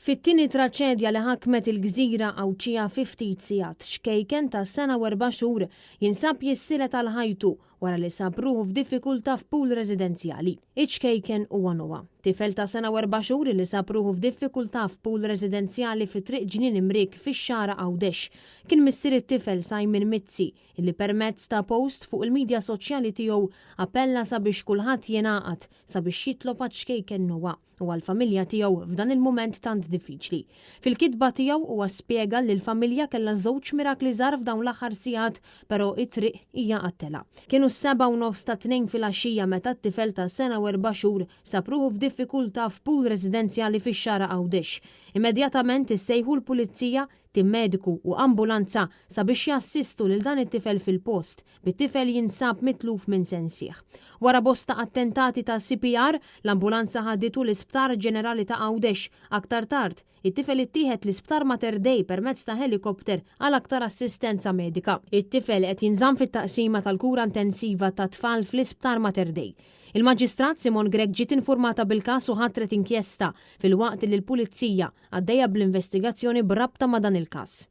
Fit-tieni traċedja li ħakmet il-Gżira Awċija fi ftit sigħat, xkejken ta' sena u 4 xhur jinsab jissilet għal ħajtu wara li sab ruħu f'diffikultà f'pool residenzjali. Iċ-xkejken huwa Noa, tifel ta' sena u 4 xhur li sab ruħu f'diffikultà f'pool residenzjali fi triq Ġnien Imriek fix-xara Għawdex. Kien missier it-tifel Simon Mizzi illi permezz ta' post fuq il-midja soċjali tiegħu appella sabiex kulħadd jingħaqad sabiex jitlob għax-xkejken Noa u għall-familja tiegħu f'dan il-mument tant diffiċli. Fil-kitba tiegħu huwa spjega li l-familja kellha żewġ mirakli żgħar f'dawn l-aħħar sigħat, però it-triq hija qattela. Kienu 7:30 ta' tnejn filgħaxija meta t-tifel ta' sena u 4 xhur sab ruħu f'diffikultà f'pool residenzjali fix-xara Għawdex. Immedjatament issejħu l-pulizija, tim mediku u ambulanza sabiex jassistu lil dan it-tifel fil-post, bit-tifel jinsab mitluf minn sensieħ. Wara bosta attentati ta' CPR, l-ambulanza ħadditu l-Isptar Ġenerali ta' Għawdex. Aktar tard, it-tifel ittieħed l-Isptar Mater Dei permezz ta' helikopter għal aktar assistenza medika. It-tifel qed jinżamm fit-taqsima tal-kura intensiva ta' tfal fl-Isptar Mater Dei. Il-Maġistrat Simon Grech ġiet informata bil-każ u ħatret inkjesta fil-waqt li l-Pulizija għaddejja bl-investigazzjoni b'rabta ma' dan il-każ.